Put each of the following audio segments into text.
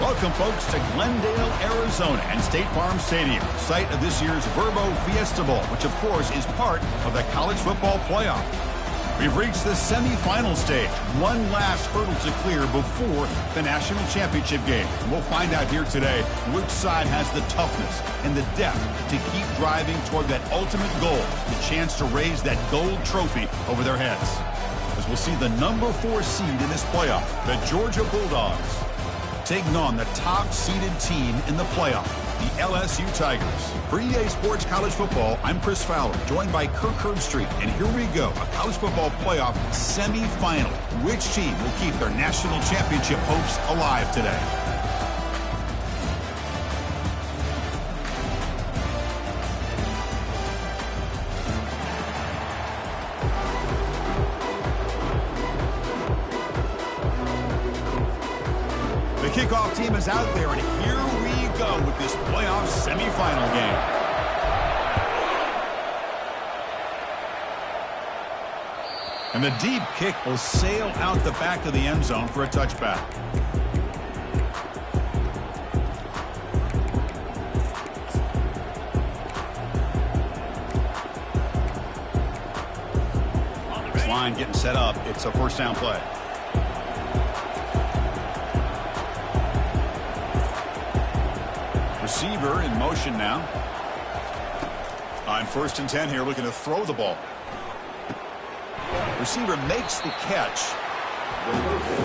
Welcome, folks, to Glendale, Arizona and State Farm Stadium, site of this year's Verbo Fiesta Bowl, which, of course, is part of the college football playoff. We've reached the semifinal stage, one last hurdle to clear before the national championship game. And we'll find out here today which side has the toughness and the depth to keep driving toward that ultimate goal, the chance to raise that gold trophy over their heads. As we'll see the number 4 seed in this playoff, the Georgia Bulldogs, taking on the top-seeded team in the playoff, the LSU Tigers. For EA Sports College Football, I'm Chris Fowler, joined by Kirk Herbstreit. And here we go, a college football playoff semifinal. Which team will keep their national championship hopes alive today? The kickoff team is out there, and here we go with this playoff semifinal game. And the deep kick will sail out the back of the end zone for a touchback. This line getting set up. It's a first down play. Receiver in motion now. On 1st and 10 here, looking to throw the ball. Receiver makes the catch.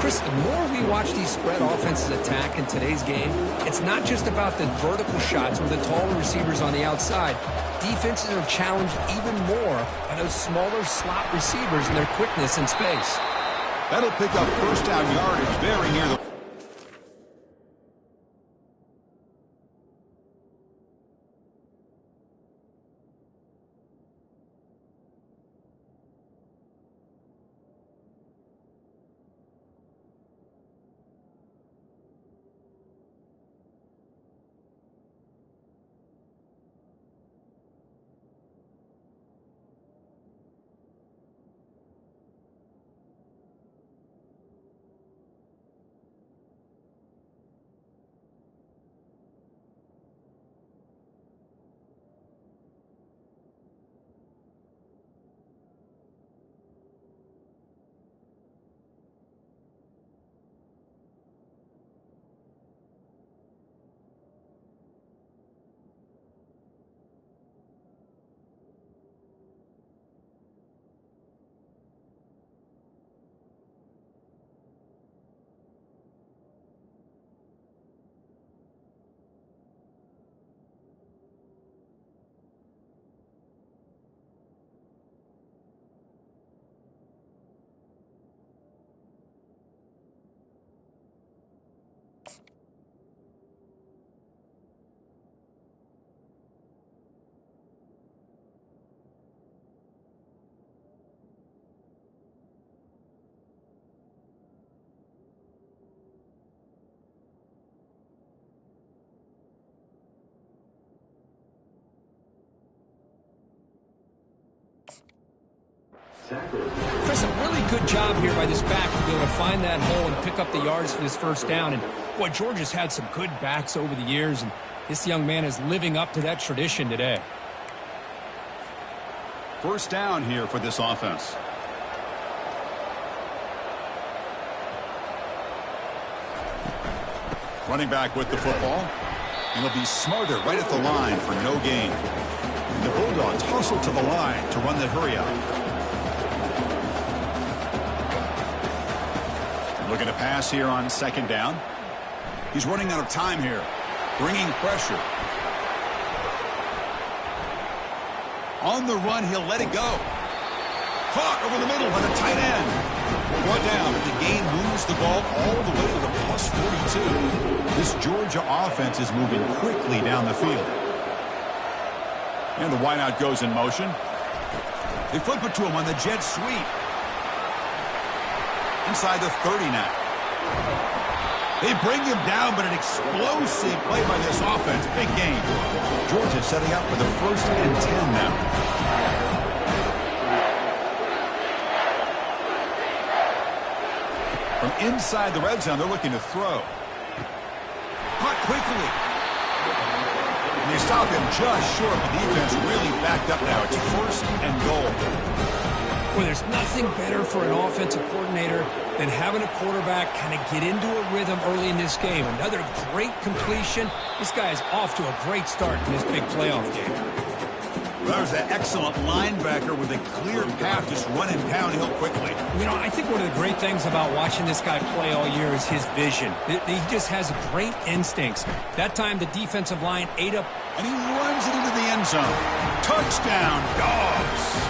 Chris, the more we watch these spread offenses attack in today's game, it's not just about the vertical shots with the taller receivers on the outside. Defenses are challenged even more by those smaller slot receivers and their quickness in space. That'll pick up first down yardage very near the... Chris, a really good job here by this back to be able to find that hole and pick up the yards for this first down. And, boy, Georgia's had some good backs over the years, and This young man is living up to that tradition today. First down here for this offense. Running back with the football. And he'll be smarter right at the line for no gain. The Bulldogs hustle to the line to run the hurry out. Looking to pass here on second down. He's running out of time here. Bringing pressure. On the run, he'll let it go. Caught over the middle by the tight end. Brought down, but the game moves the ball all the way to the plus 42. This Georgia offense is moving quickly down the field. And the wideout goes in motion. They flip it to him on the jet sweep. Inside the 30 now. They bring him down, but an explosive play by this offense. Big game. Georgia setting up for the 1st and 10 now. From inside the red zone, they're looking to throw. Caught quickly. And they stop him just short. The defense really backed up now. It's 1st and goal. Well, there's nothing better for an offensive coordinator than having a quarterback kind of get into a rhythm early in this game. Another great completion. This guy is off to a great start in this big playoff game. Well, there's an excellent linebacker with a clear path, just running downhill quickly. You know, I think one of the great things about watching this guy play all year is his vision. He just has great instincts. That time, the defensive line ate up. And he runs it into the end zone. Touchdown, Dogs!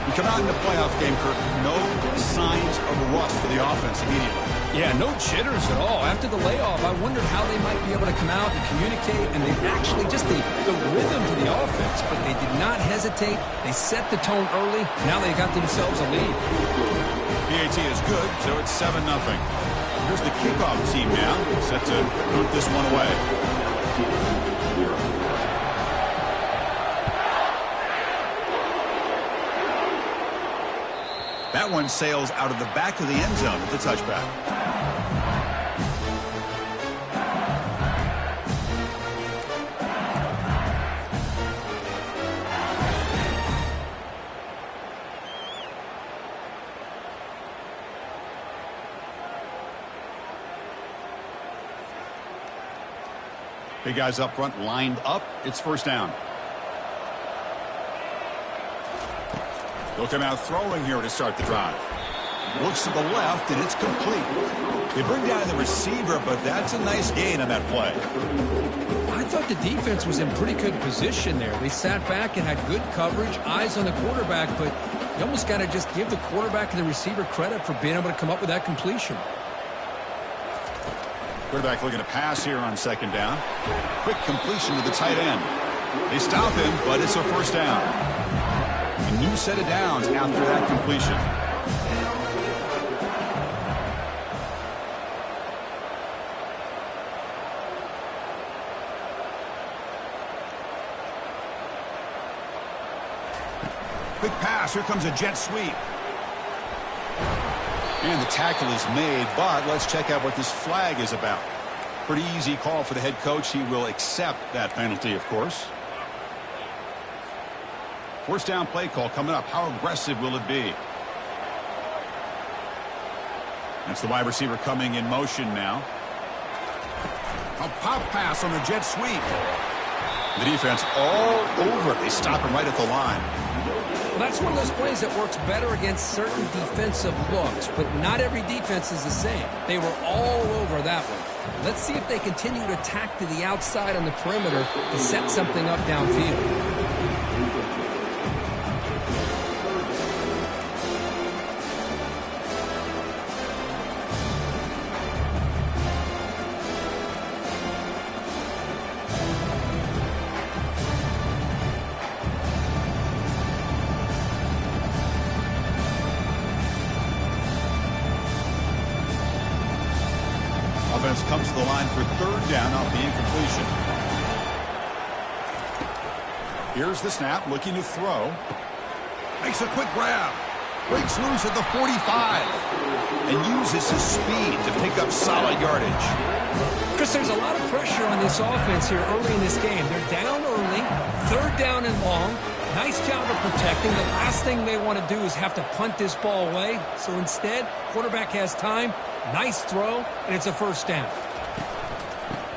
We come out in the playoff game, Kirk. No signs of rust for the offense immediately. Yeah, no jitters at all. After the layoff, I wondered how they might be able to come out and communicate, and they actually just the rhythm to the offense, but they did not hesitate. They set the tone early. Now they got themselves a lead. PAT is good, so it's 7-0. Here's the kickoff team now, set to boot this one away. That one sails out of the back of the end zone with the touchback. Big guys up front lined up. It's 1st down. They'll come out throwing here to start the drive. Looks to the left, and it's complete. They bring down the receiver, but that's a nice gain on that play. I thought the defense was in pretty good position there. They sat back and had good coverage, eyes on the quarterback, but you almost got to just give the quarterback and the receiver credit for being able to come up with that completion. Quarterback looking to pass here on 2nd down. Quick completion to the tight end. They stop him, but it's a 1st down. A new set of downs after that completion. Quick pass. Here comes a jet sweep. And the tackle is made, but let's check out what this flag is about. Pretty easy call for the head coach. He will accept that penalty, of course. 1st down play call coming up. How aggressive will it be? That's the wide receiver coming in motion now. A pop pass on the jet sweep. The defense all over it. They stop him right at the line. Well, that's one of those plays that works better against certain defensive looks, but not every defense is the same. They were all over that one. Let's see if they continue to attack to the outside on the perimeter to set something up downfield. Offense comes to the line for 3rd down off the incompletion. Here's the snap, looking to throw. Makes a quick grab. Breaks loose at the 45. And uses his speed to pick up solid yardage. Chris, there's a lot of pressure on this offense here early in this game. They're down early, third down and long. Nice job of protecting. The last thing they want to do is have to punt this ball away. So instead, quarterback has time. Nice throw, and it's a first down.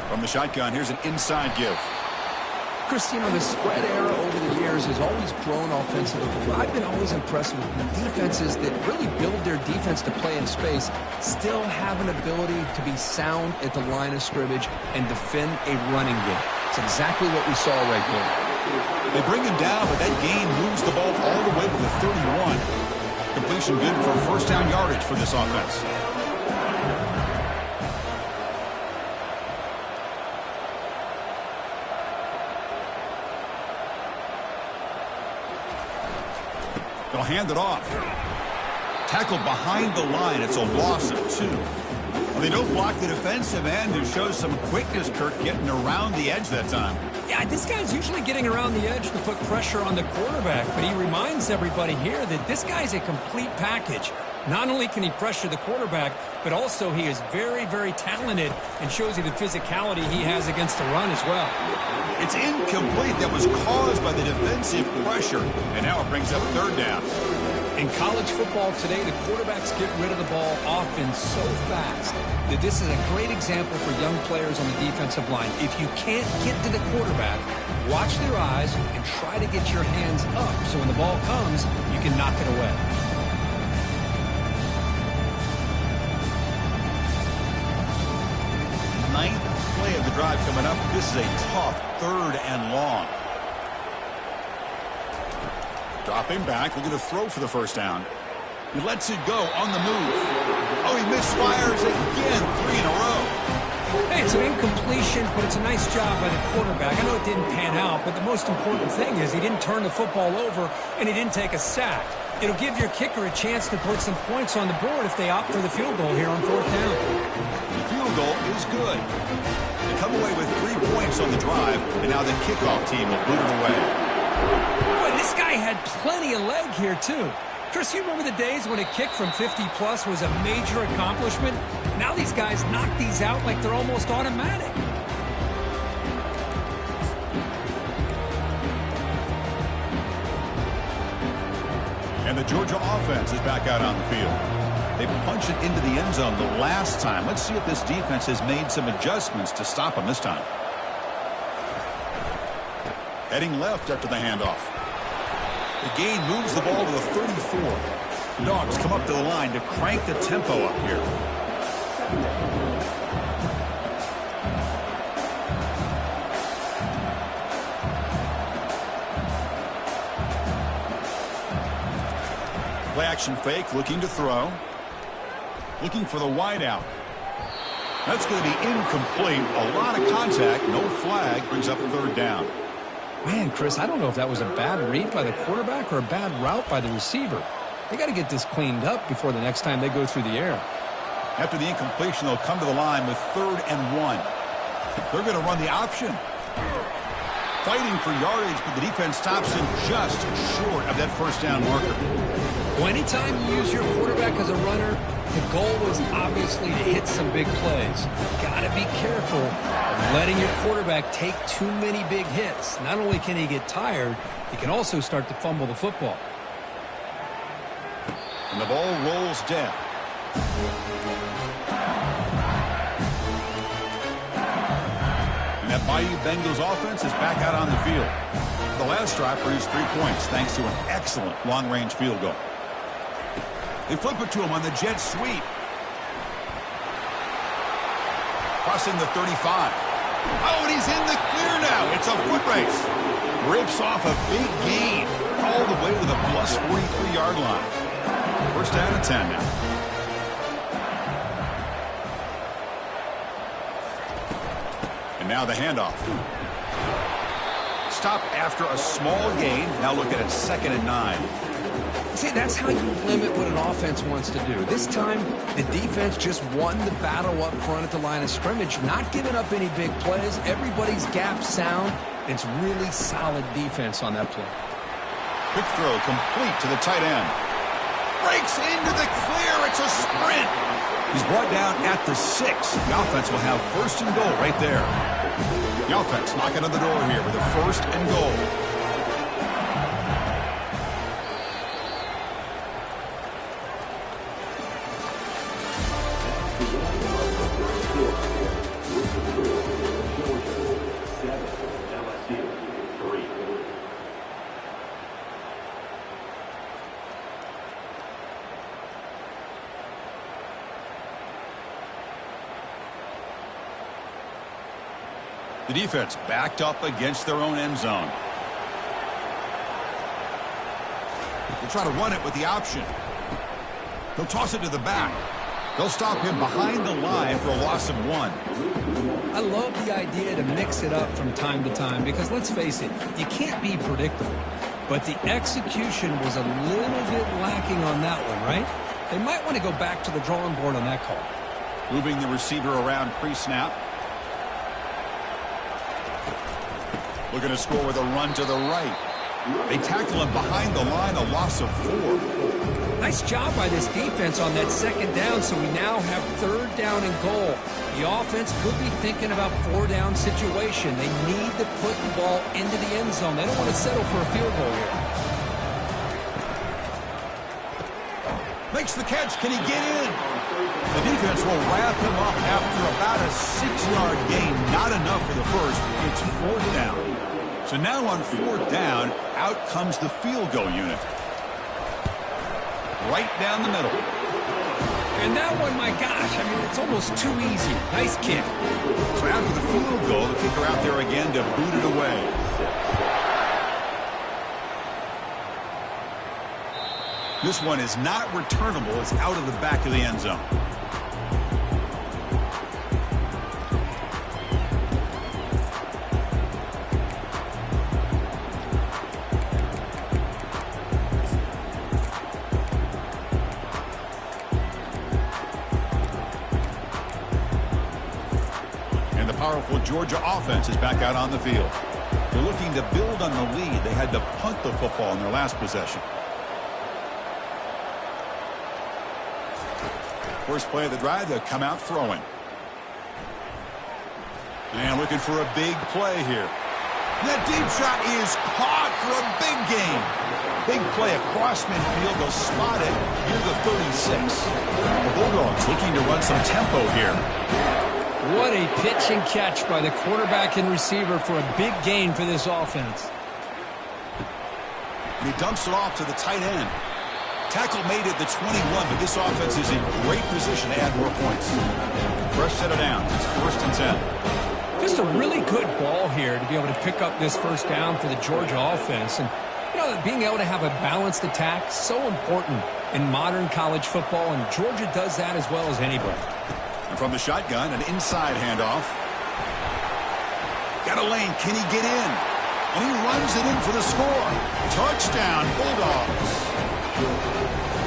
From the shotgun, here's an inside give. Chris, you know, the spread era over the years has always grown offensively. I've been always impressed with defenses that really build their defense to play in space, still have an ability to be sound at the line of scrimmage and defend a running game. It's exactly what we saw right there. They bring him down, but that gain moves the ball all the way to the 31. Completion good for first down yardage for this offense. They'll hand it off. Tackled behind the line. It's a loss of 2. Well, they don't block the defensive end, who shows some quickness, Kirk, getting around the edge that time. Yeah, this guy's usually getting around the edge to put pressure on the quarterback, but he reminds everybody here that this guy's a complete package. Not only can he pressure the quarterback, but also he is very, very talented and shows you the physicality he has against the run as well. It's incomplete. That was caused by the defensive pressure, and now it brings up third down. In college football today, the quarterbacks get rid of the ball often so fast that this is a great example for young players on the defensive line. If you can't get to the quarterback, watch their eyes and try to get your hands up so when the ball comes, you can knock it away. Ninth play of the drive coming up. This is a tough third and long. Dropping back, looking to throw for the first down. He lets it go on the move. Oh, he misfires again, 3 in a row. Hey, it's an incompletion, but it's a nice job by the quarterback. I know it didn't pan out, but the most important thing is he didn't turn the football over and he didn't take a sack. It'll give your kicker a chance to put some points on the board if they opt for the field goal here on fourth down. The field goal is good. They come away with 3 points on the drive, and now the kickoff team will boot it away. Boy, this guy had plenty of leg here, too. Chris, you remember the days when a kick from 50-plus was a major accomplishment? Now these guys knock these out like they're almost automatic. And the Georgia offense is back out on the field. They punched it into the end zone the last time. Let's see if this defense has made some adjustments to stop them this time. Heading left after the handoff. The gain moves the ball to the 34. The Dogs come up to the line to crank the tempo up here. Play action fake, looking to throw. Looking for the wide out. That's going to be incomplete. A lot of contact, no flag, brings up third down. Man, Chris, I don't know if that was a bad read by the quarterback or a bad route by the receiver. They got to get this cleaned up before the next time they go through the air. After the incompletion, they'll come to the line with 3rd and 1. They're going to run the option. Fighting for yardage, but the defense stops him just short of that first down marker. Well, anytime you use your quarterback as a runner, the goal is obviously to hit some big plays. Got to be careful of letting your quarterback take too many big hits. Not only can he get tired, he can also start to fumble the football. And the ball rolls dead. And that Bayou Bengals offense is back out on the field. The last drive produced 3 points thanks to an excellent long-range field goal. They flip it to him on the jet sweep. Crossing the 35. Oh, and he's in the clear now. It's a foot race. Rips off a big gain all the way to the plus 43-yard line. First down and 10 now. And now the handoff. Stop after a small gain. Now look at it, 2nd and 9. See, that's how you limit what an offense wants to do. This time, the defense just won the battle up front at the line of scrimmage, not giving up any big plays. Everybody's gap sound. It's really solid defense on that play. Quick throw complete to the tight end. Breaks into the clear. It's a sprint. He's brought down at the 6. The offense will have first and goal right there. The offense knocking on the door here with a first and goal. The defense backed up against their own end zone. They'll try to run it with the option. They'll toss it to the back. They'll stop him behind the line for a loss of 1. I love the idea to mix it up from time to time because, let's face it, you can't be predictable. But the execution was a little bit lacking on that one, right? They might want to go back to the drawing board on that call. Moving the receiver around pre-snap. Looking to score with a run to the right. They tackle him behind the line, a loss of 4. Nice job by this defense on that second down, so we now have third down and goal. The offense could be thinking about 4-down situation. They need to put the ball into the end zone. They don't want to settle for a field goal here. Makes the catch. Can he get in? The defense will wrap him up after about a 6-yard gain. Not enough for the first. It's 4th down. So now on 4th down, out comes the field goal unit. Right down the middle. And that one, my gosh, I mean, it's almost too easy. Nice kick. So after the field goal, the kicker out there again to boot it away. This one is not returnable. It's out of the back of the end zone. And the powerful Georgia offense is back out on the field. They're looking to build on the lead. They had to punt the football in their last possession. First play of the drive, they'll come out throwing. And looking for a big play here. That deep shot is caught for a big gain. Big play across midfield. They'll spot it near the 36. The Bulldogs looking to run some tempo here. What a pitch and catch by the quarterback and receiver for a big gain for this offense. And he dumps it off to the tight end. Tackle made at the 21, but this offense is in great position to add more points. Fresh set of downs. It's 1st and 10. Just a really good ball here to be able to pick up this first down for the Georgia offense. And, you know, being able to have a balanced attack, so important in modern college football, and Georgia does that as well as anybody. And from the shotgun, an inside handoff. Got a lane. Can he get in? And he runs it in for the score. Touchdown, Bulldogs.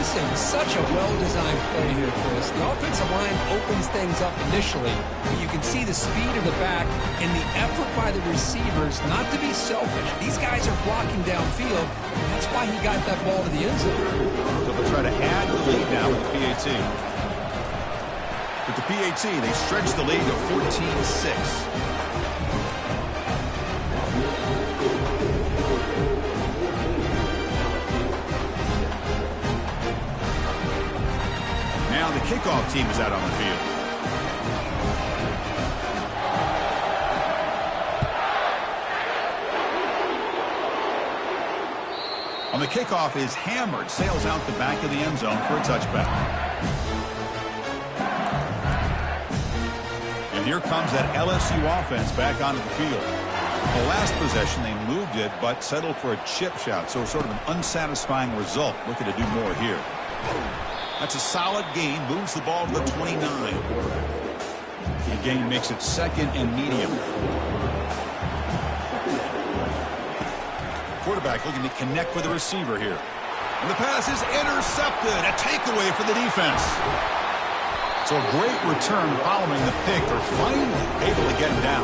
This is such a well-designed play here, Chris. The offensive line opens things up initially, but you can see the speed of the back and the effort by the receivers not to be selfish. These guys are blocking downfield, and that's why he got that ball to the end zone. So they'll try to add the lead now with the PAT. With the PAT, they stretch the lead to 14-6. Now the kickoff team is out on the field. On the kickoff is hammered, sails out the back of the end zone for a touchback. And here comes that LSU offense back onto the field. The last possession, they moved it, but settled for a chip shot, so sort of an unsatisfying result. Looking to do more here. That's a solid gain, moves the ball to the 29. The gain makes it 2nd and medium. Quarterback looking to connect with the receiver here. And the pass is intercepted. A takeaway for the defense. So a great return following the pick. They're finally able to get him down.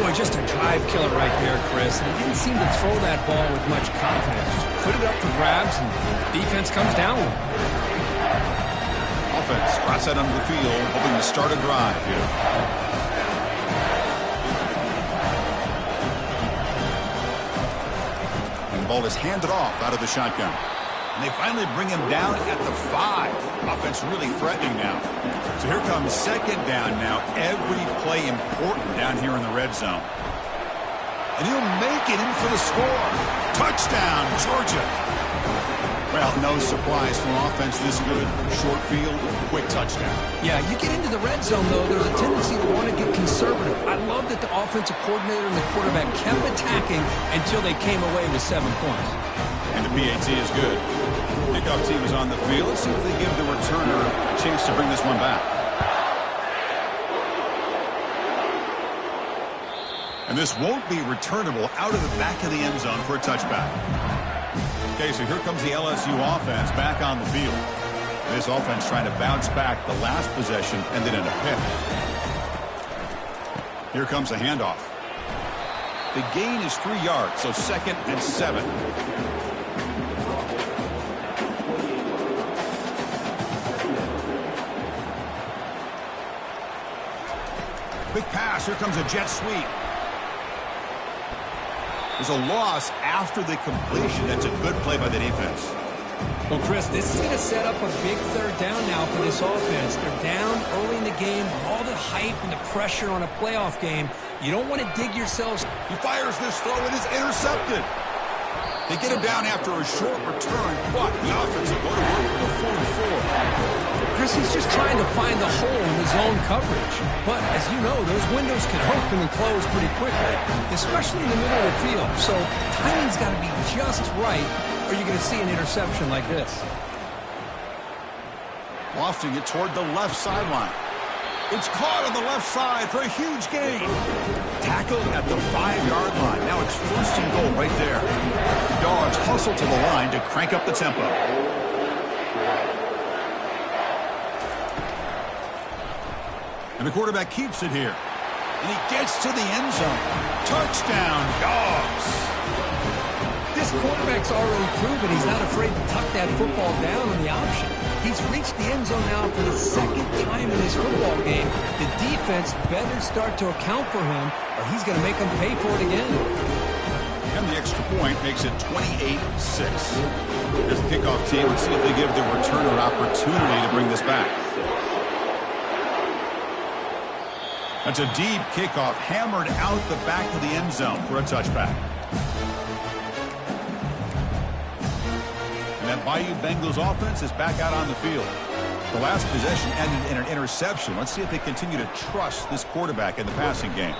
Boy, just a drive killer right there, Chris. And he didn't seem to throw that ball with much confidence. Just put it up for grabs, and defense comes down with it. offense cross out onto the field, hoping to start a drive here. And the ball is handed off out of the shotgun. And they finally bring him down at the 5. Offense really threatening now. So here comes second down now. Every play important down here in the red zone. And he'll make it in for the score. Touchdown, Georgia. Well, no surprise from offense this good. Short field, quick touchdown. Yeah, you get into the red zone, though, there's a tendency to want to get conservative. I love that the offensive coordinator and the quarterback kept attacking until they came away with 7 points. And the PAT is good. Kickoff team is on the field. Let's see if they give the returner a chance to bring this one back. And this won't be returnable out of the back of the end zone for a touchback. Okay, so here comes the LSU offense back on the field. This offense trying to bounce back. The last possession ended in a pick. Here comes the handoff. The gain is 3 yards, so 2nd and 7. Quick pass. Here comes a jet sweep. There's a loss after the completion. That's a good play by the defense. Well, Chris, this is going to set up a big third down now for this offense. They're down early in the game. All the hype and the pressure on a playoff game. You don't want to dig yourselves. He fires this throw. It is intercepted. They get him down after a short return, but the offense will go to work with a 4-4. Chris, he's just trying to find the hole in the zone coverage. But, as you know, those windows can open and close pretty quickly, especially in the middle of the field. So, timing's got to be just right, or you're going to see an interception like this. Lofting it toward the left sideline. It's caught on the left side for a huge gain. Tackled at the 5-yard line. Now it's 1st and goal right there. The Dogs hustle to the line to crank up the tempo. And the quarterback keeps it here. And he gets to the end zone. Touchdown, Dogs. This quarterback's already proven he's not afraid to tuck that football down on the option. He's reached the end zone now for the 2nd time in his football game. The defense better start to account for him, or he's going to make them pay for it again. And the extra point makes it 28-6. Here's the kickoff team. Let's see if they give the returner opportunity to bring this back. That's a deep kickoff, hammered out the back of the end zone for a touchback. And that Bayou Bengals offense is back out on the field. The last possession ended in an interception. Let's see if they continue to trust this quarterback in the passing game.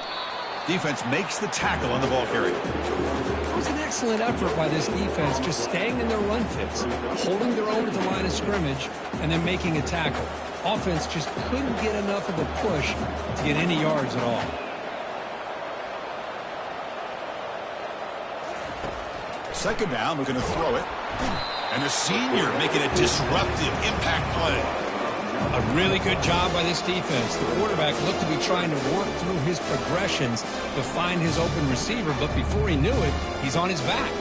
Defense makes the tackle on the ball carrier. It was an excellent effort by this defense, just staying in their run fits, holding their own at the line of scrimmage, and then making a tackle. Offense just couldn't get enough of a push to get any yards at all. Second down, we're going to throw it. And the senior making a disruptive impact play. A really good job by this defense. The quarterback looked to be trying to work through his progressions to find his open receiver, but before he knew it, he's on his back.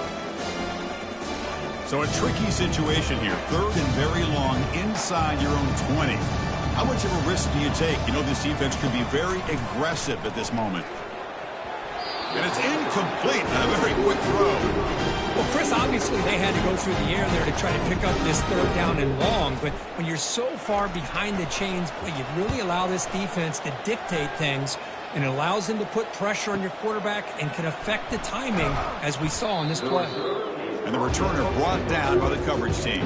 So a tricky situation here. 3rd and very long inside your own 20. How much of a risk do you take? You know this defense could be very aggressive at this moment. And it's incomplete on a very quick throw. Well, Chris, obviously they had to go through the air there to try to pick up this 3rd down and long, but when you're so far behind the chains, you really allow this defense to dictate things, and it allows them to put pressure on your quarterback and can affect the timing, as we saw on this play. And the returner brought down by the coverage team.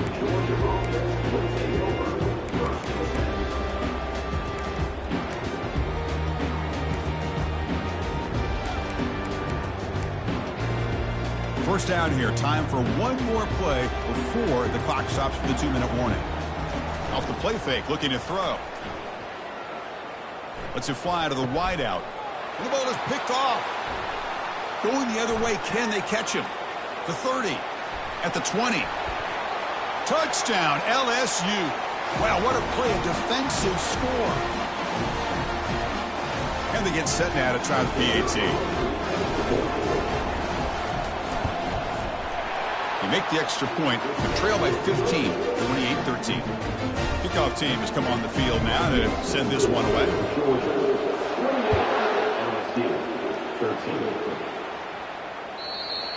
First down here. Time for one more play before the clock stops for the 2-minute warning. Off the play fake, looking to throw. Lets it fly to the wideout. And the ball is picked off. Going the other way, can they catch him? The 30, at the 20. Touchdown, LSU. Wow, what a play, a defensive score. And they get set now to try the PAT. He make the extra point and trail by 15, 28-13. Kickoff team has come on the field now to send this one away.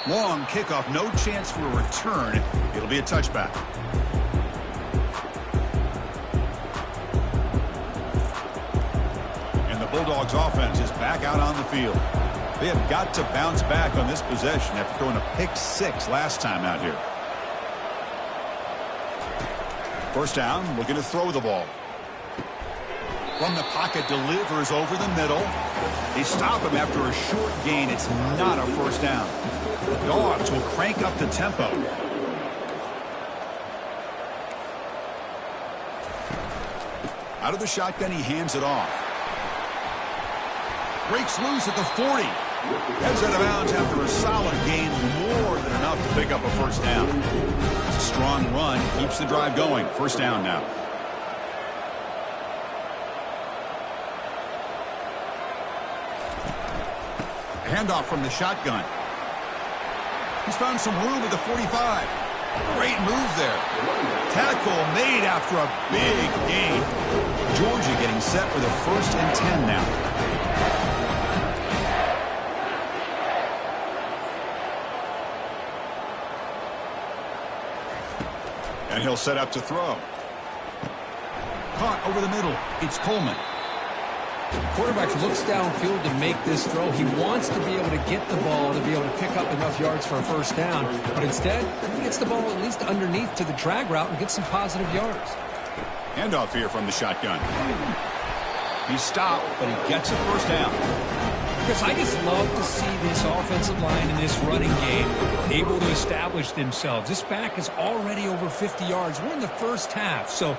Long kickoff, no chance for a return. It'll be a touchback. And the Bulldogs offense is back out on the field. They have got to bounce back on this possession after throwing a pick-6 last time out here. First down, looking to throw the ball. From the pocket, delivers over the middle. They stop him after a short gain. It's not a first down. The Dogs will crank up the tempo. Out of the shotgun, he hands it off. Breaks loose at the 40. Heads out of bounds after a solid gain, more than enough to pick up a first down. It's a strong run, keeps the drive going. First down now. Handoff from the shotgun. He's found some room at the 45. Great move there. Tackle made after a big gain. Georgia getting set for the 1st and 10 now. And he'll set up to throw. Caught over the middle. It's Coleman. Quarterback looks downfield to make this throw. He wants to be able to get the ball to be able to pick up enough yards for a first down. But instead, he gets the ball at least underneath to the drag route and gets some positive yards. Handoff here from the shotgun. He stopped, but he gets a first down. Because I just love to see this offensive line in this running game able to establish themselves. This back is already over 50 yards. We're in the first half, so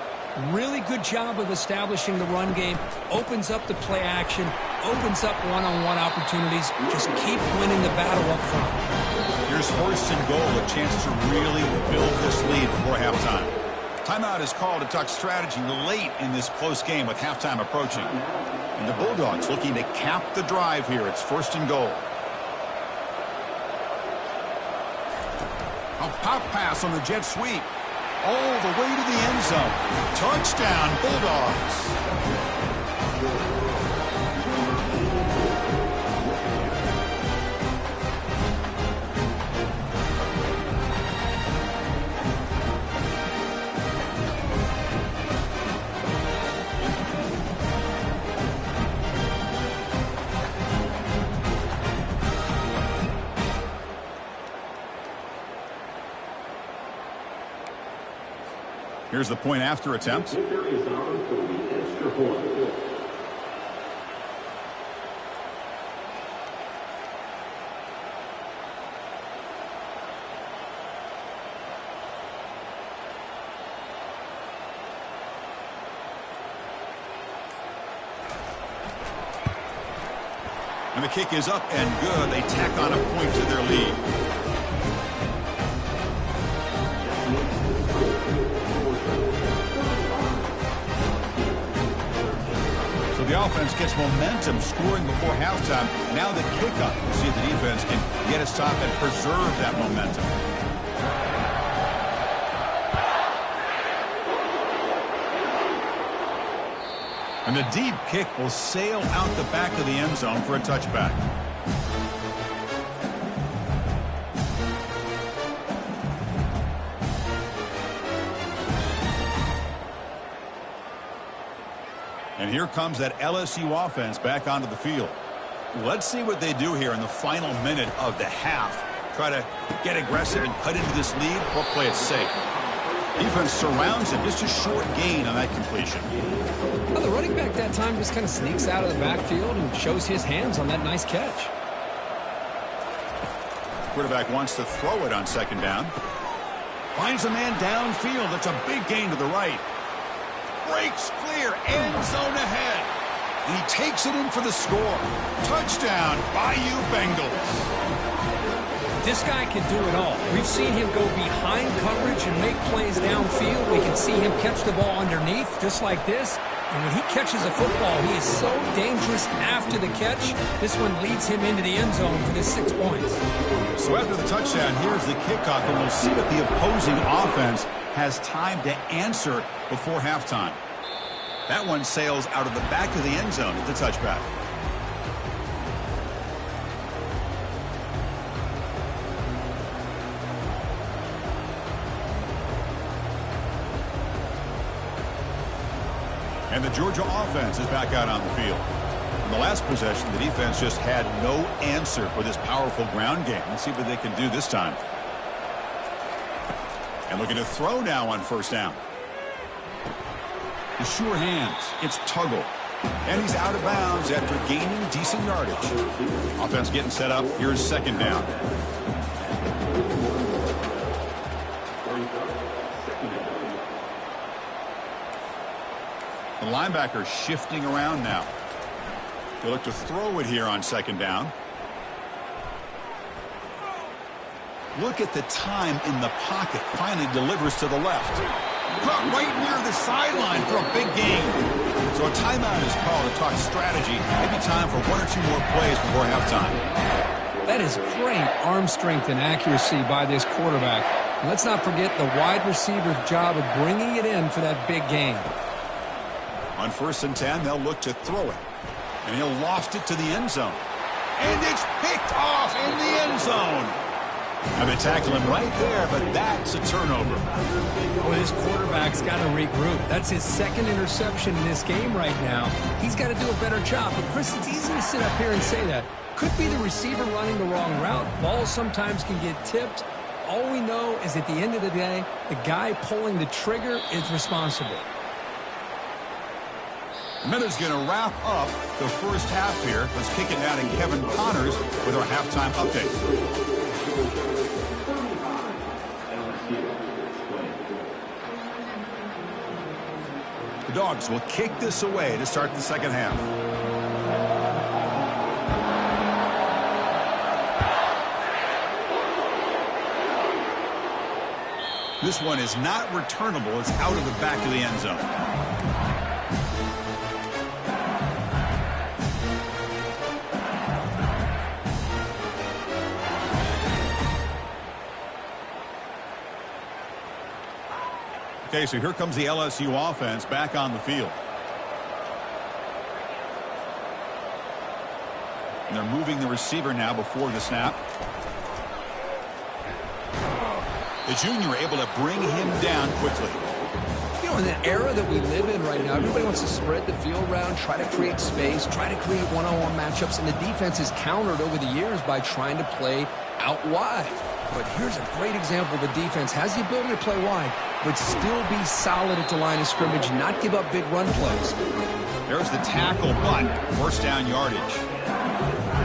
really good job of establishing the run game. Opens up the play action, opens up one-on-one opportunities. Just keep winning the battle up front. Here's 1st and goal, a chance to really build this lead before halftime. Timeout is called to talk strategy late in this close game with halftime approaching. And the Bulldogs looking to cap the drive here. It's 1st and goal. A pop pass on the jet sweep. All the way to the end zone. Touchdown, Bulldogs. Here's the point after attempt. And the kick is up and good. They tack on a point to their lead. The offense gets momentum scoring before halftime. Now the kickoff. We'll see if the defense can get a stop and preserve that momentum. And the deep kick will sail out the back of the end zone for a touchback. And here comes that LSU offense back onto the field. Let's see what they do here in the final minute of the half. Try to get aggressive and cut into this lead or play it safe. Defense surrounds him. Just a short gain on that completion. Well, the running back that time just kind of sneaks out of the backfield and shows his hands on that nice catch. Quarterback wants to throw it on 2nd down. Finds a man downfield. That's a big gain to the right. Breaks clear, end zone ahead. And he takes it in for the score. Touchdown, Bayou Bengals. This guy can do it all. We've seen him go behind coverage and make plays downfield. We can see him catch the ball underneath just like this. And when he catches a football, he is so dangerous after the catch. This one leads him into the end zone for the 6 points. So after the touchdown, here's the kickoff, and we'll see if the opposing offense has time to answer before halftime. That one sails out of the back of the end zone at the touchback. And the Georgia offense is back out on the field. In the last possession, the defense just had no answer for this powerful ground game. Let's see what they can do this time. And looking to throw now on first down. The sure hands. It's Tuggle. And he's out of bounds after gaining decent yardage. Offense getting set up. Here's second down. The linebacker shifting around now. They look to throw it here on second down. Look at the time in the pocket. Finally delivers to the left. Caught right near the sideline for a big gain. So a timeout is called to talk strategy. Maybe time for one or two more plays before halftime. That is great arm strength and accuracy by this quarterback. And let's not forget the wide receiver's job of bringing it in for that big gain. On 1st and 10, they'll look to throw it. And he'll loft it to the end zone. And it's picked off in the end zone. Now they tackle him right there, but that's a turnover. Boy, this quarterback's got to regroup. That's his second interception in this game right now. He's got to do a better job. But, Chris, it's easy to sit up here and say that. Could be the receiver running the wrong route. Balls sometimes can get tipped. All we know is at the end of the day, the guy pulling the trigger is responsible. Minute's going to wrap up the first half here. Let's kick it down to Kevin Connors with our halftime update. The Dogs will kick this away to start the second half. This one is not returnable. It's out of the back of the end zone. Okay, so here comes the LSU offense back on the field. And they're moving the receiver now before the snap. The junior able to bring him down quickly. You know, in the era that we live in right now, everybody wants to spread the field around, try to create space, try to create one-on-one matchups, and the defense is countered over the years by trying to play out wide. But here's a great example. The defense has the ability to play wide, but still be solid at the line of scrimmage, not give up big run plays. There's the tackle, but first down yardage.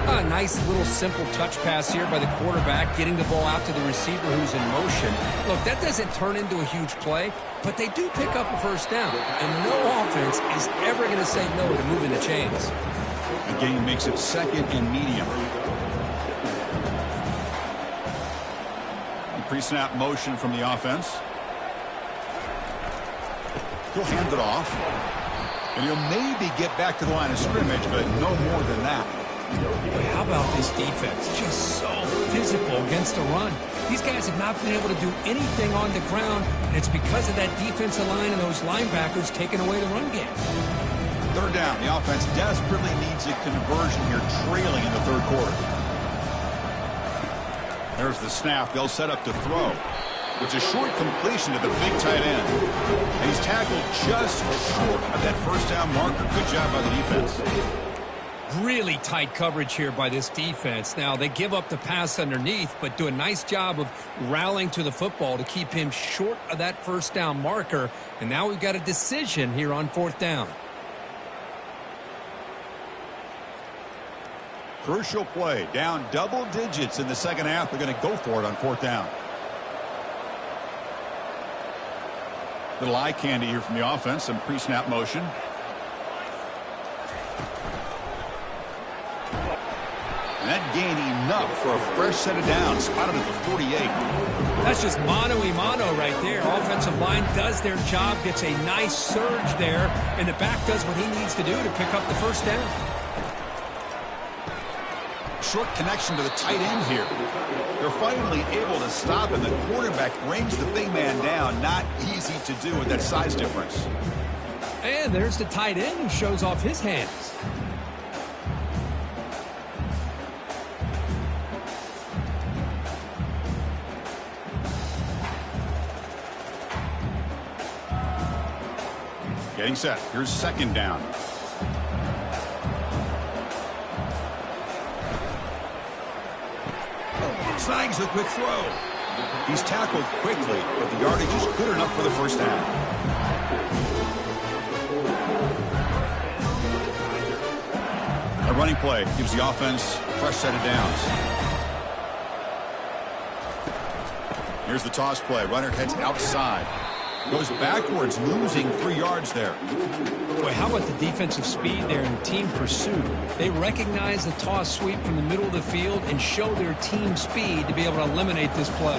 A nice little simple touch pass here by the quarterback, getting the ball out to the receiver who's in motion. Look, that doesn't turn into a huge play, but they do pick up a first down, and no offense is ever going to say no to moving the chains. The game makes it second and medium. Pre-snap motion from the offense. He'll hand it off. And he'll maybe get back to the line of scrimmage, but no more than that. Boy, how about this defense? Just so physical against the run. These guys have not been able to do anything on the ground, and it's because of that defensive line and those linebackers taking away the run game. Third down. The offense desperately needs a conversion here, trailing in the third quarter. There's the snap. They'll set up to throw. It's a short completion to the big tight end. And he's tackled just short of that first down marker. Good job by the defense. Really tight coverage here by this defense. Now, they give up the pass underneath, but do a nice job of rallying to the football to keep him short of that first down marker. And now we've got a decision here on fourth down. Crucial play. Down double digits in the second half. They're going to go for it on fourth down. Little eye candy here from the offense. Some pre-snap motion. That gained enough for a fresh set of downs, spotted at the 48. That's just mano-a-mano right there. Offensive line does their job, gets a nice surge there, and the back does what he needs to do to pick up the first down. Short connection to the tight end here. They're finally able to stop, and the quarterback brings the big man down. Not easy to do with that size difference. And there's the tight end who shows off his hands. Getting set. Here's second down. Snags the quick throw. He's tackled quickly, but the yardage is good enough for the first down. A running play gives the offense a fresh set of downs. Here's the toss play. Runner heads outside. Goes backwards, losing 3 yards there. Boy, how about the defensive speed there in team pursuit? They recognize the toss sweep from the middle of the field and show their team speed to be able to eliminate this play.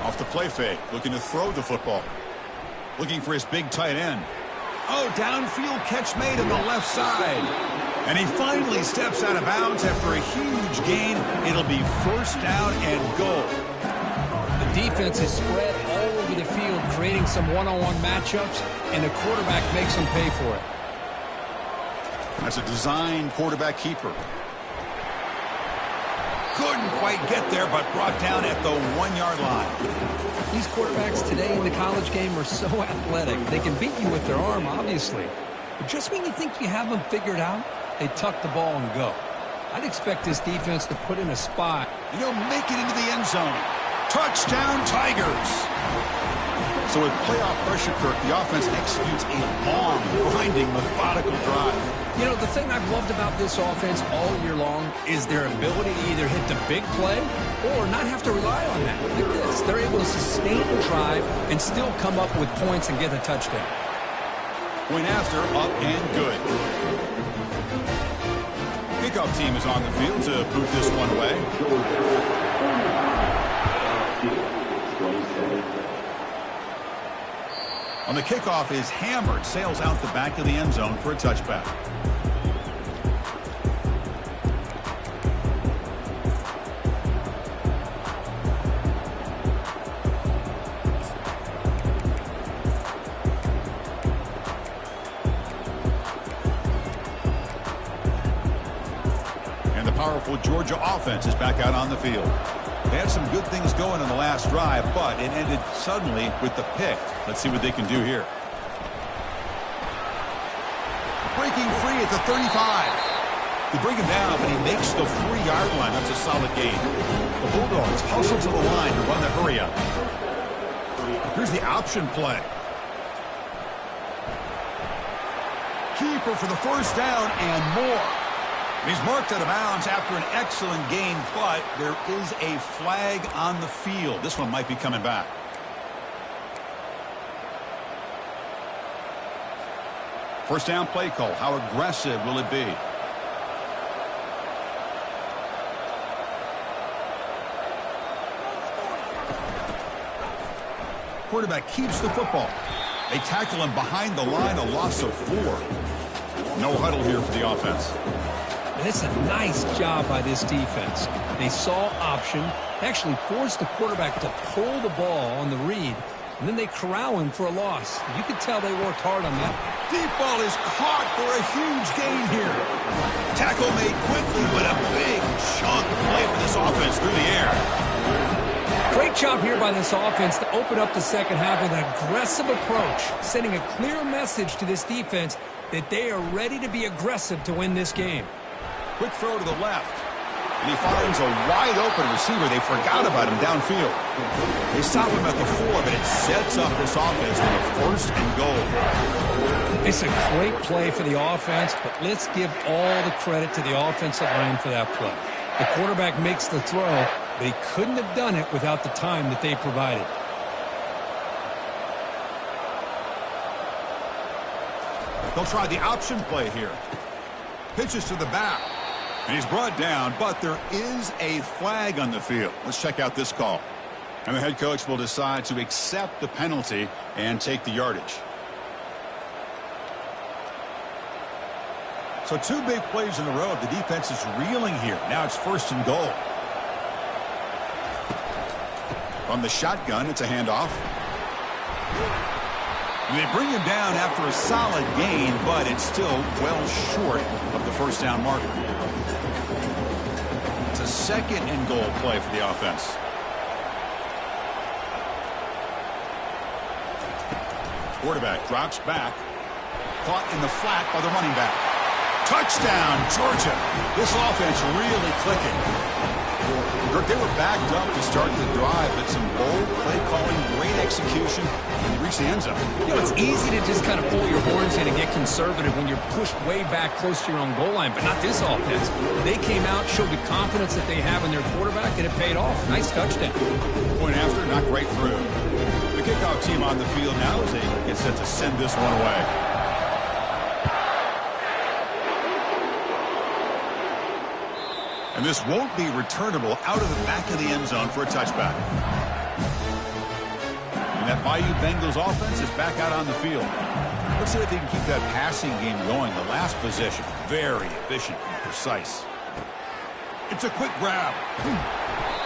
Off the play fake, looking to throw the football. Looking for his big tight end. Oh, downfield catch made on the left side. And he finally steps out of bounds after a huge gain. It'll be first down and goal. The defense is spread all over the field, creating some one-on-one matchups, and the quarterback makes them pay for it. That's a design quarterback keeper. Couldn't quite get there, but brought down at the 1-yard line. These quarterbacks today in the college game are so athletic. They can beat you with their arm, obviously. But just when you think you have them figured out, they tuck the ball and go. I'd expect this defense to put in a spot. And he'll make it into the end zone. Touchdown, Tigers! So with playoff pressure, Kirk, the offense executes a long, grinding, methodical drive. You know, the thing I've loved about this offense all year long is their ability to either hit the big play or not have to rely on that. Like this, they're able to sustain the drive and still come up with points and get a touchdown. Point after, up and good. Kickoff team is on the field to boot this one away. On the kickoff is hammered, sails out the back of the end zone for a touchback. And the powerful Georgia offense is back out on the field. They had some good things going in the last drive, but it ended suddenly with the pick. Let's see what they can do here. Breaking free at the 35. They bring him down, but he makes the 3-yard line. That's a solid gain. The Bulldogs hustle to the line to run the hurry up. Here's the option play. Keeper for the first down and more. He's marked out of bounds after an excellent gain, but there is a flag on the field. This one might be coming back. First down play call. How aggressive will it be? Quarterback keeps the football. They tackle him behind the line, a loss of 4. No huddle here for the offense. And it's a nice job by this defense. They saw option, actually forced the quarterback to pull the ball on the read, and then they corral him for a loss. You could tell they worked hard on that. Deep ball is caught for a huge gain here. Tackle made quickly, but a big chunk play for this offense through the air. Great job here by this offense to open up the second half with an aggressive approach, sending a clear message to this defense that they are ready to be aggressive to win this game. Quick throw to the left. And he finds a wide-open receiver. They forgot about him downfield. They stop him at the 4, but it sets up this offense with a first and goal. It's a great play for the offense, but let's give all the credit to the offensive line for that play. The quarterback makes the throw, but he couldn't have done it without the time that they provided. They'll try the option play here. Pitches to the back. And he's brought down, but there is a flag on the field. Let's check out this call. And the head coach will decide to accept the penalty and take the yardage. So 2 big plays in a row. The defense is reeling here. Now it's 1st and goal. From the shotgun, it's a handoff. And they bring him down after a solid gain, but it's still well short of the 1st down marker. It's a 2nd and goal play for the offense. Quarterback drops back. Caught in the flat by the running back. Touchdown, Georgia. This offense really clicking. They were backed up to start the drive, but some bold play calling, great execution, and reach the end zone. You know, it's easy to just kind of pull your horns in and get conservative when you're pushed way back close to your own goal line, but not this offense. They came out, showed the confidence that they have in their quarterback, and it paid off. Nice touchdown. Point after, knocked right through. The kickoff team on the field now as they get set to send this one away. And this won't be returnable out of the back of the end zone for a touchback. And that Bayou Bengals offense is back out on the field. Let's see if they can keep that passing game going. The last possession, very efficient and precise. It's a quick grab.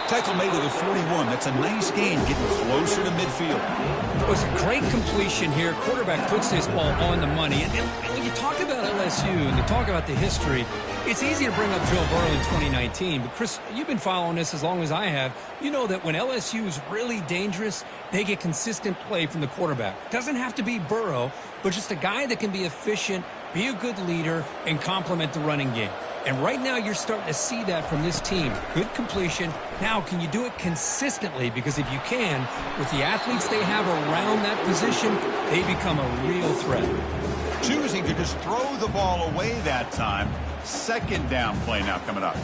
Tackle made to the 41. That's a nice gain, getting closer to midfield. It was a great completion here. Quarterback puts this ball on the money. And when you talk about LSU and you talk about the history, it's easy to bring up Joe Burrow in 2019. But, Chris, you've been following this as long as I have. You know that when LSU is really dangerous, they get consistent play from the quarterback. Doesn't have to be Burrow, but just a guy that can be efficient, be a good leader, and complement the running game. And right now you're starting to see that from this team. Good completion. Now, can you do it consistently? Because if you can, with the athletes they have around that position, they become a real threat. Choosing to just throw the ball away that time. 2nd down play now coming up.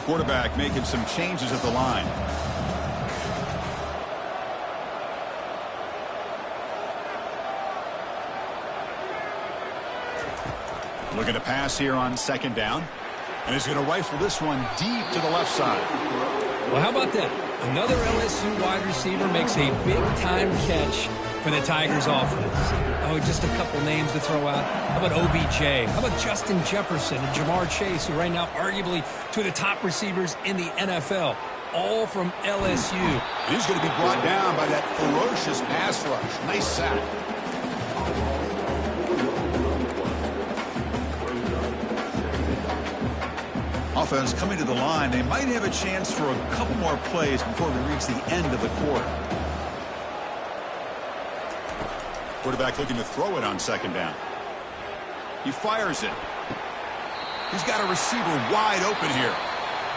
Quarterback making some changes at the line. Looking to pass here on 2nd down. And he's going to rifle this one deep to the left side. Well, how about that? Another LSU wide receiver makes a big-time catch for the Tigers offense. Oh, just a couple names to throw out. How about OBJ? How about Justin Jefferson and Jamar Chase, who right now arguably two of the top receivers in the NFL, all from LSU. He's going to be brought down by that ferocious pass rush. Nice sack. Offense coming to the line. They might have a chance for a couple more plays before we reach the end of the quarter. Quarterback looking to throw it on 2nd down. He fires it. He's got a receiver wide open here.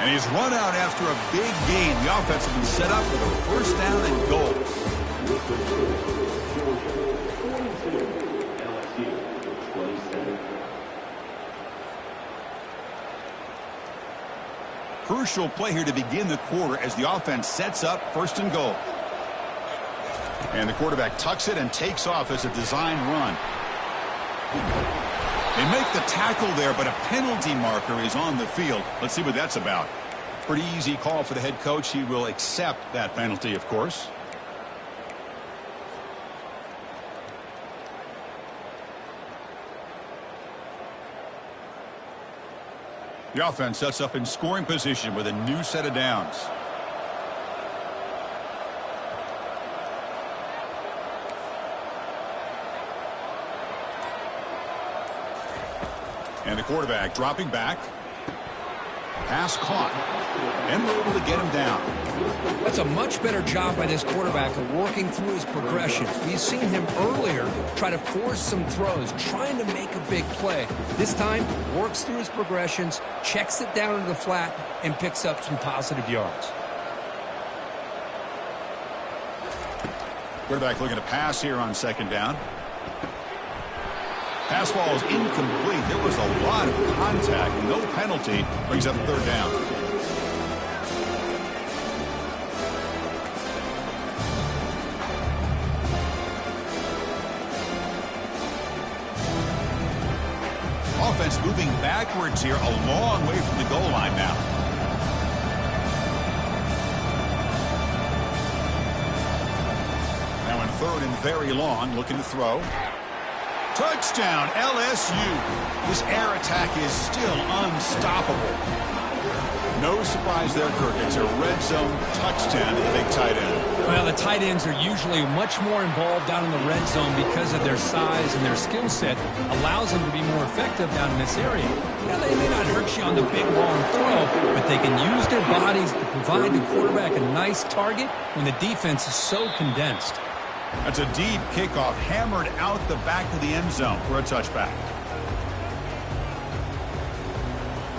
And he's run out after a big gain. The offense has been set up with a 1st down and goal. Crucial play here to begin the quarter as the offense sets up 1st and goal. And the quarterback tucks it and takes off as a design run. They make the tackle there, but a penalty marker is on the field. Let's see what that's about. Pretty easy call for the head coach. He will accept that penalty, of course. The offense sets up in scoring position with a new set of downs. And the quarterback dropping back. Pass caught. And we're able to get him down. That's a much better job by this quarterback of working through his progressions. We've seen him earlier try to force some throws, trying to make a big play. This time, works through his progressions, checks it down into the flat, and picks up some positive yards. Quarterback looking to pass here on 2nd down. Pass ball is incomplete. There was a lot of contact. No penalty. Brings up 3rd down. offense moving backwards here, a long way from the goal line now. Now in third and very long, looking to throw. Touchdown, LSU. This air attack is still unstoppable. No surprise there, Kirk. It's a red zone touchdown to the big tight end. Well, the tight ends are usually much more involved down in the red zone because of their size and their skill set allows them to be more effective down in this area. Yeah, they may not hurt you on the big, long throw, but they can use their bodies to provide the quarterback a nice target when the defense is so condensed. That's a deep kickoff hammered out the back of the end zone for a touchback.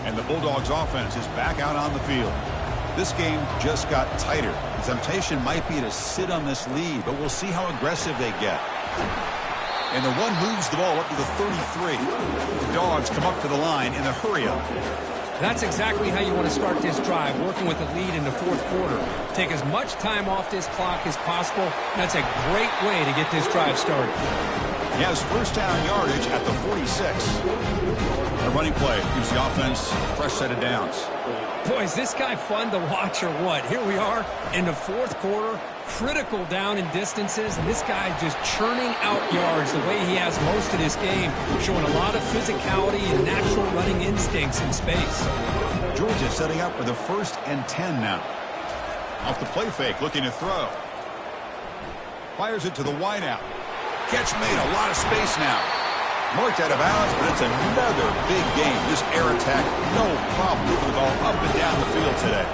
And the Bulldogs offense is back out on the field. This game just got tighter. The temptation might be to sit on this lead, but we'll see how aggressive they get. And the one moves the ball up to the 33. The Dogs come up to the line in a hurry-up. That's exactly how you want to start this drive, working with the lead in the fourth quarter. Take as much time off this clock as possible. That's a great way to get this drive started. He has first down yardage at the 46. The running play gives the offense a fresh set of downs. Boy, is this guy fun to watch or what? Here we are in the fourth quarter, critical down in distances, and this guy just churning out yards the way he has most of this game, showing a lot of physicality and natural running instincts in space. Georgia setting up for the 1st and 10 now. Off the play fake, looking to throw. Fires it to the wideout. Catch made, a lot of space now. Marked out of bounds, but it's another big game. This air attack, no problem moving the ball up and down the field today.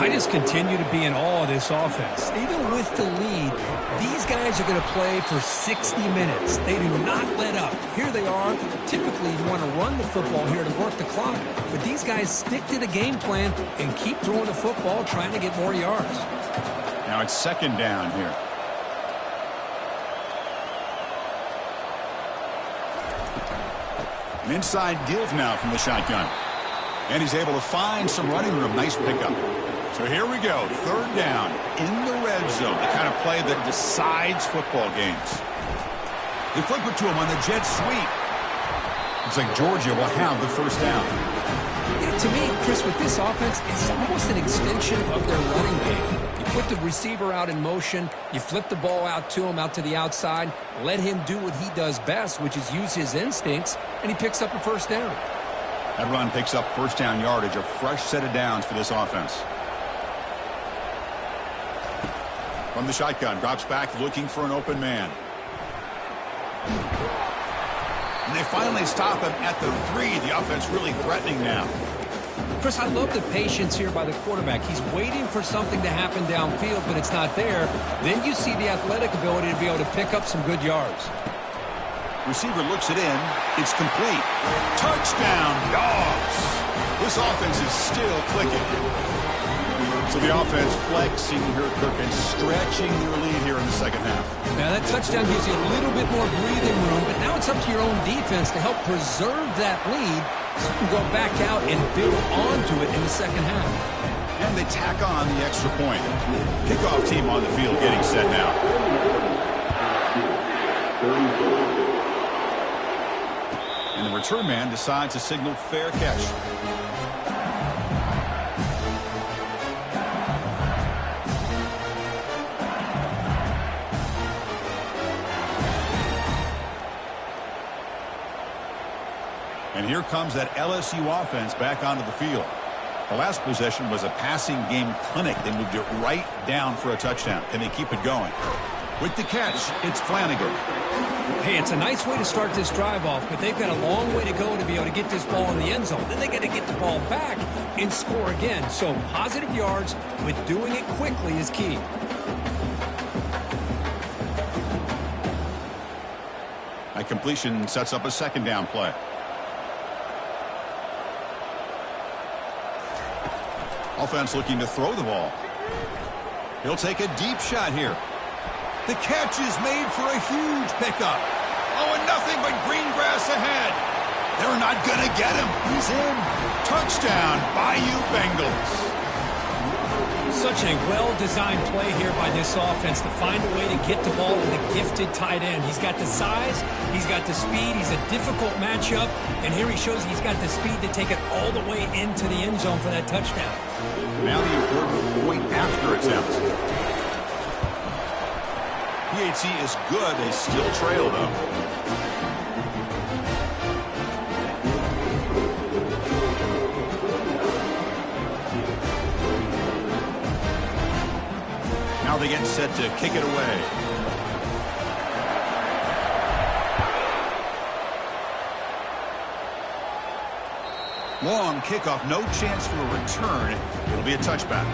I just continue to be in awe of this offense. Even with the lead, these guys are going to play for 60 minutes. They do not let up. Here they are. Typically, you want to run the football here to work the clock, but these guys stick to the game plan and keep throwing the football, trying to get more yards. Now it's second down here. An inside give now from the shotgun. And he's able to find some running room. Nice pickup. So here we go. Third down in the red zone. The kind of play that decides football games. They flip it to him on the jet sweep. Looks like Georgia will have the first down. You know, to me, Chris, with this offense, it's almost an extension of their running game. You put the receiver out in motion, you flip the ball out to him, out to the outside, let him do what he does best, which is use his instincts, and he picks up a first down. That run picks up first down yardage, a fresh set of downs for this offense. From the shotgun, drops back looking for an open man. And they finally stop him at the 3. The offense really threatening now. Chris, I love the patience here by the quarterback. He's waiting for something to happen downfield, but it's not there. Then you see the athletic ability to be able to pick up some good yards. Receiver looks it in. It's complete. Touchdown, Dogs. This offense is still clicking. So the offense flexing here, Kirk, and stretching their lead here in the second half. Now that touchdown gives you a little bit more breathing room, but now it's up to your own defense to help preserve that lead so you can go back out and build onto it in the second half. And they tack on the extra point. Kickoff team on the field getting set now. And the return man decides to signal fair catch. And here comes that LSU offense back onto the field. The last possession was a passing game clinic. They moved it right down for a touchdown. Can they keep it going? With the catch, it's Flanagan. Hey, it's a nice way to start this drive off, but they've got a long way to go to be able to get this ball in the end zone. Then they got to get the ball back and score again. So positive yards, but doing it quickly is key. That completion sets up a second down play. Offense looking to throw the ball. He'll take a deep shot here. The catch is made for a huge pickup. Oh, and nothing but green grass ahead. They're not going to get him. He's in. Touchdown, Bayou Bengals. Such a well-designed play here by this offense to find a way to get the ball to the gifted tight end. He's got the size, he's got the speed, he's a difficult matchup, and here he shows he's got the speed to take it all the way into the end zone for that touchdown. Now the important point after attempt. PAT is good. They still trail, though. Now they get set to kick it away. Long kickoff, no chance for a return. It'll be a touchback.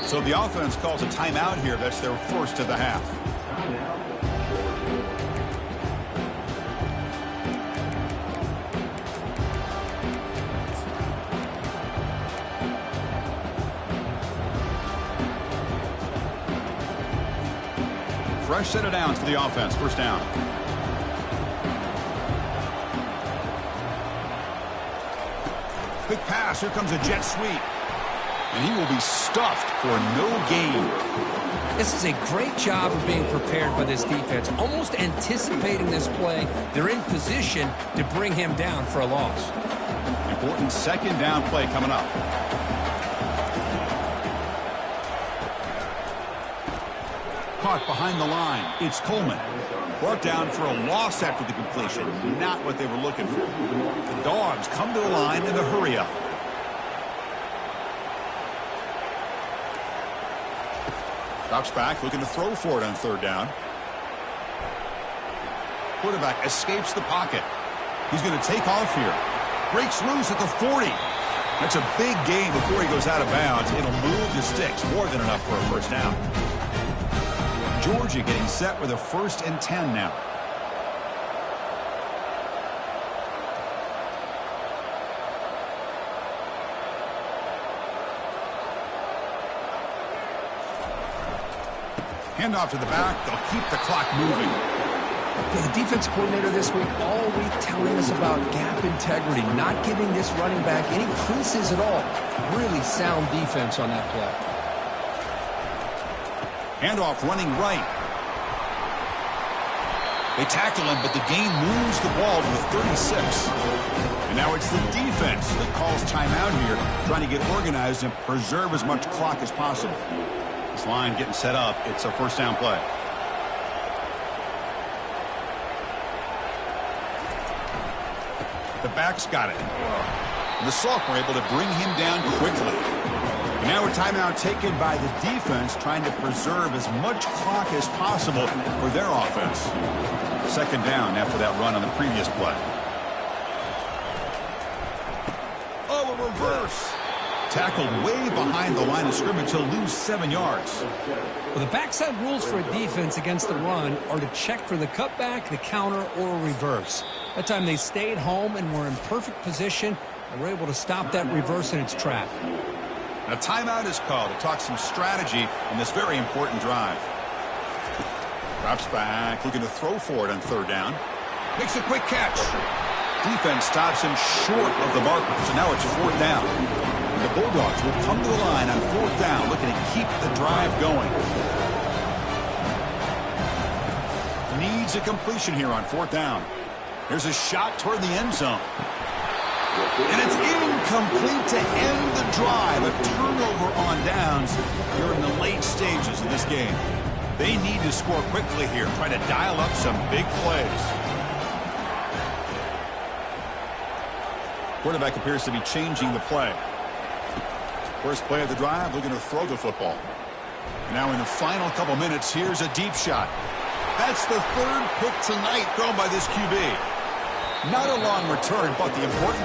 So the offense calls a timeout here. That's their first of the half. Fresh set of downs for the offense. First down. Quick pass. Here comes a jet sweep. And he will be stuffed for no gain. This is a great job of being prepared by this defense, almost anticipating this play. They're in position to bring him down for a loss. Important second down play coming up. Caught behind the line. It's Coleman. Brought down for a loss after the completion. Not what they were looking for. The Dogs come to the line in a hurry up. Drops back, looking to throw for it on third down. Quarterback escapes the pocket. He's going to take off here. Breaks loose at the 40. That's a big gain before he goes out of bounds. It'll move the sticks. More than enough for a first down. Georgia getting set with a 1st and 10 now. Handoff to the back. They'll keep the clock moving. The defense coordinator this week all week telling us about gap integrity, not giving this running back any creases at all. Really sound defense on that play. Handoff running right. They tackle him, but the gain moves the ball to the 36. And now it's the defense that calls timeout here, trying to get organized and preserve as much clock as possible. This line getting set up. It's a first down play. The backs got it. And the Salk were able to bring him down quickly. And now a timeout taken by the defense, trying to preserve as much clock as possible for their offense. Second down after that run on the previous play. Oh, a reverse. Tackled way behind the line of scrimmage. He'll lose 7 yards. Well, the backside rules for a defense against the run are to check for the cutback, the counter, or a reverse. That time they stayed home and were in perfect position and were able to stop that reverse in its track. And a timeout is called to talk some strategy in this very important drive. Drops back, looking to throw for it on third down. Makes a quick catch. Defense stops him short of the marker, so now it's fourth down. The Bulldogs will come to the line on fourth down, looking to keep the drive going. Needs a completion here on fourth down. There's a shot toward the end zone. And it's incomplete to end the drive. A turnover on downs here in the late stages of this game. They need to score quickly here, trying to dial up some big plays. Quarterback appears to be changing the play. First play of the drive, looking to throw the football. Now in the final couple minutes, here's a deep shot. That's the third pick tonight thrown by this QB. Not a long return, but the important